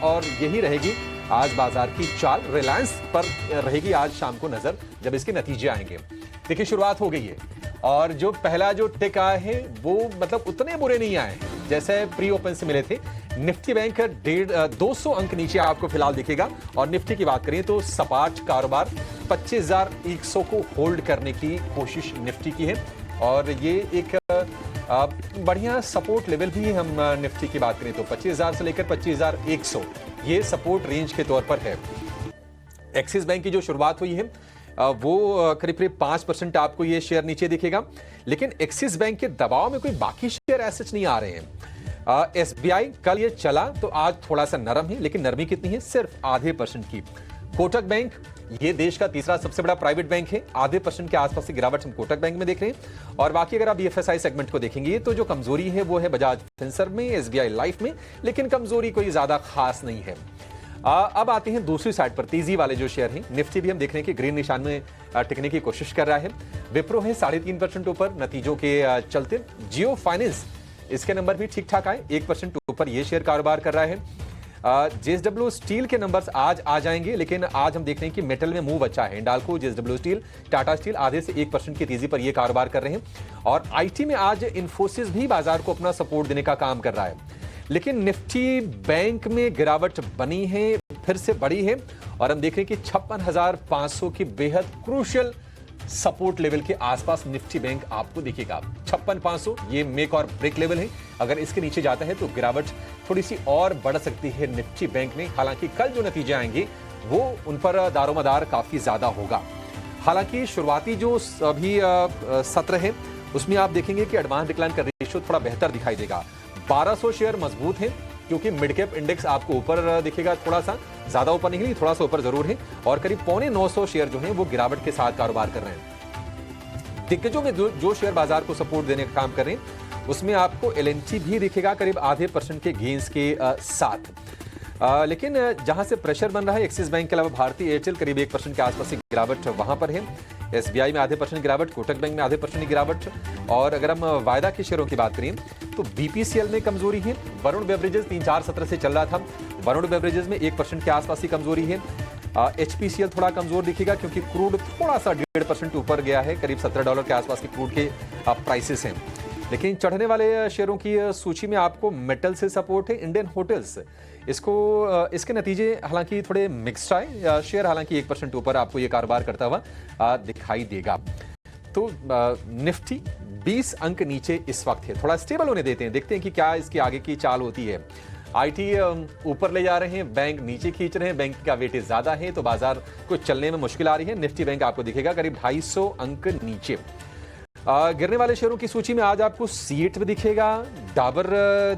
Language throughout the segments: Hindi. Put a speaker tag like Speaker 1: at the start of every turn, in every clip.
Speaker 1: और यही रहेगी आज बाजार की चाल। रिलायंस पर रहेगी आज शाम को नजर जब इसके नतीजे आएंगे। देखिए शुरुआत हो गई है और जो पहला जो टिक आए हैं वो मतलब उतने बुरे नहीं आए हैं जैसे प्री ओपन से मिले थे। निफ्टी बैंक 200 अंक नीचे आपको फिलहाल दिखेगा और निफ्टी की बात करें तो सपाट कारोबार 25,100 को होल्ड करने की कोशिश निफ्टी की है और ये एक बढ़िया सपोर्ट लेवल भी है। हम निफ्टी की बात करें तो 25,000 से लेकर 25,100 ये सपोर्ट रेंज के तौर पर है। एक्सिस बैंक की जो शुरुआत हुई है वो करीब करीब 5% आपको ये शेयर नीचे दिखेगा, लेकिन एक्सिस बैंक के दबाव में कोई बाकी शेयर ऐसे नहीं आ रहे हैं। एसबीआई कल ये चला तो आज थोड़ा सा नरम है, लेकिन नरमी कितनी है? सिर्फ आधे % की। कोटक बैंक ये देश का तीसरा सबसे बड़ा प्राइवेट बैंक है, आधे % के आसपास की गिरावट हम कोटक बैंक में देख रहे हैं। और बाकी अगर आप बीएफएसआई सेगमेंट को देखेंगे तो जो कमजोरी है वो है बजाज फिनसर्व में, एसबीआई लाइफ में, लेकिन कमजोरी कोई ज्यादा खास नहीं है। अब आते हैं दूसरी साइड पर तेजी वाले जो शेयर हैं। निफ्टी भी हम देख रहे हैं कि ग्रीन निशान में टिकने की कोशिश कर रहा है। विप्रो है 3.5% ऊपर नतीजों के चलते। जियो फाइनेंस इसके नंबर भी ठीक ठाक आए, 1% ऊपर ये शेयर कारोबार कर रहा है। जेएसडब्ल्यू स्टील के नंबर्स आज आ जाएंगे, लेकिन आज हम देख रहे हैं कि मेटल में मूव अच्छा है। Hindalco, JSW steel, Tata steel आधे से 1% की तेजी पर ये कारोबार कर रहे हैं। और आईटी में आज इन्फोसिस भी बाजार को अपना सपोर्ट देने का काम कर रहा है, लेकिन निफ्टी बैंक में गिरावट बनी है, फिर से बड़ी है और हम देख रहे हैं कि 56,500 की बेहद क्रूशियल सपोर्ट लेवल के आसपास निफ्टी बैंक आपको दिखेगा। 56,500 ये मेक और ब्रेक लेवल है, अगर इसके नीचे जाता है तो गिरावट थोड़ी सी और बढ़ सकती है निफ्टी बैंक में। हालांकि कल जो नतीजे आएंगे वो उन पर दारोमदार काफी ज्यादा होगा। हालांकि शुरुआती जो अभी सत्र है उसमें आप देखेंगे कि एडवांस डिक्लाइन का रेशियो थोड़ा बेहतर दिखाई देगा। 1200 शेयर मजबूत है क्योंकि मिड कैप इंडेक्स आपको ऊपर दिखेगा, थोड़ा सा ज्यादा ऊपर नहीं, थोड़ा सा ऊपर जरूर है और करीब 950 शेयर जो हैं वो गिरावट के साथ कारोबार कर रहे हैं। दिग्गजों में जो शेयर बाजार को सपोर्ट देने का काम कर रहे हैं उसमें आपको एलएनटी भी दिखेगा करीब आधे % के गेंस के साथ। लेकिन जहां से प्रेशर बन रहा है एक्सिस बैंक के अलावा भारतीय एयरटेल करीब 1% के आसपास की गिरावट वहां पर है। एसबीआई में आधे % गिरावट, कोटक बैंक में आधे % की गिरावट। और अगर हम वायदा के शेयरों की बात करें तो बीपीसीएल में कमजोरी है। वरुण बेवरेजेस 3-4 सत्र से चल रहा था, वरुण बेवरेजेस में 1% के आसपास की कमजोरी है। एचपीसीएल थोड़ा कमजोर दिखेगा क्योंकि क्रूड थोड़ा सा 1.5% ऊपर गया है, करीब $17 के आसपास की क्रूड के प्राइसेस हैं। लेकिन चढ़ने वाले शेयरों की सूची में आपको मेटल से सपोर्ट है। इंडियन होटल्स इसके नतीजे हालांकि थोड़े मिक्स्ड आए, शेयर हालांकि 1% ऊपर आपको ये कारोबार करता हुआ दिखाई देगा। तो निफ्टी 20 अंक नीचे इस वक्त है, थोड़ा स्टेबल होने देते हैं, देखते हैं कि क्या इसकी आगे की चाल होती है। आईटी ऊपर ले जा रहे हैं, बैंक नीचे खींच रहे हैं, बैंक का वेटेज ज्यादा है तो बाजार को चलने में मुश्किल आ रही है। निफ्टी बैंक आपको दिखेगा करीब 250 अंक नीचे। गिरने वाले शेयरों की सूची में आज आपको सीट भी दिखेगा, डाबर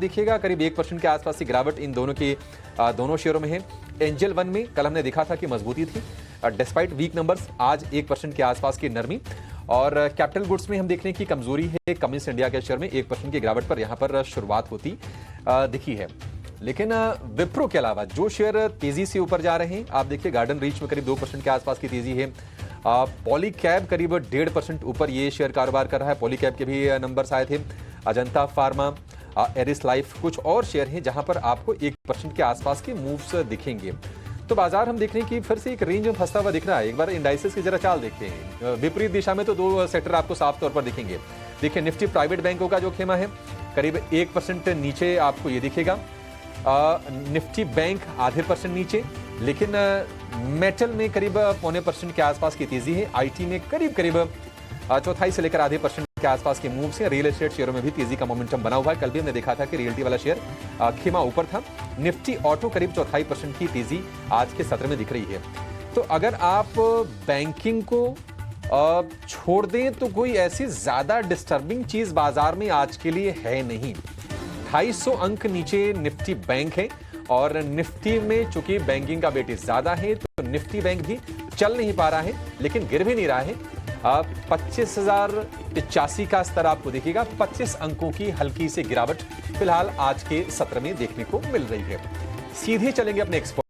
Speaker 1: दिखेगा, करीब 1% के आसपास की गिरावट इन दोनों शेयरों में है। एंजल वन में कल हमने देखा था कि मजबूती थी, डिस्पाइट वीक नंबर्स आज 1% के आसपास की नरमी। और कैपिटल गुड्स में हम देख रहे हैं कि कमजोरी है, कम्युनिस्ट इंडिया के शेयर में 1% की गिरावट पर यहां पर शुरुआत होती दिखी है। लेकिन विप्रो के अलावा जो शेयर तेजी से ऊपर जा रहे हैं आप देखिए, गार्डन रीच में करीब 2% के आसपास की तेजी है। पॉलीकैब करीब 1.5% ऊपर ये शेयर कारोबार कर रहा है, पॉलीकैब के भी नंबर्स आए थे। अजंता फार्मा, एरिस लाइफ, कुछ और शेयर हैं जहां पर आपको 1% के आसपास के मूव्स दिखेंगे। तो बाजार हम देख रहे हैं कि फिर से एक रेंज में फंसता हुआ दिख रहा है। एक बार इंडाइसेस की जरा चाल देखते हैं, विपरीत दिशा में तो 2 सेक्टर आपको साफ तौर पर दिखेंगे। देखिए निफ्टी प्राइवेट बैंकों का जो खेमा है करीब 1% नीचे आपको ये दिखेगा। निफ्टी बैंक आधे % नीचे, लेकिन मेटल में करीब 0.25% के आसपास की तेजी है। आईटी में करीब चौथाई से लेकर आधे % के आसपास के मूव्स हैं। रियल एस्टेट शेयरों में भी तेजी का मोमेंटम बना हुआ है, कल भी हमने देखा था कि रियल्टी वाला शेयर खेमा ऊपर था। निफ्टी ऑटो करीब चौथाई % की तेजी आज के सत्र में दिख रही है। तो अगर आप बैंकिंग को छोड़ दें तो कोई ऐसी ज्यादा डिस्टर्बिंग चीज बाजार में आज के लिए है नहीं। 250 अंक नीचे निफ्टी बैंक है और निफ्टी में चूंकि बैंकिंग का वेटेज ज्यादा है तो निफ्टी बैंक भी चल नहीं पा रहा है, लेकिन गिर भी नहीं रहा है। 25,085 का स्तर आपको दिखेगा। 25 अंकों की हल्की से गिरावट फिलहाल आज के सत्र में देखने को मिल रही है। सीधे चलेंगे अपने एक्सपर्ट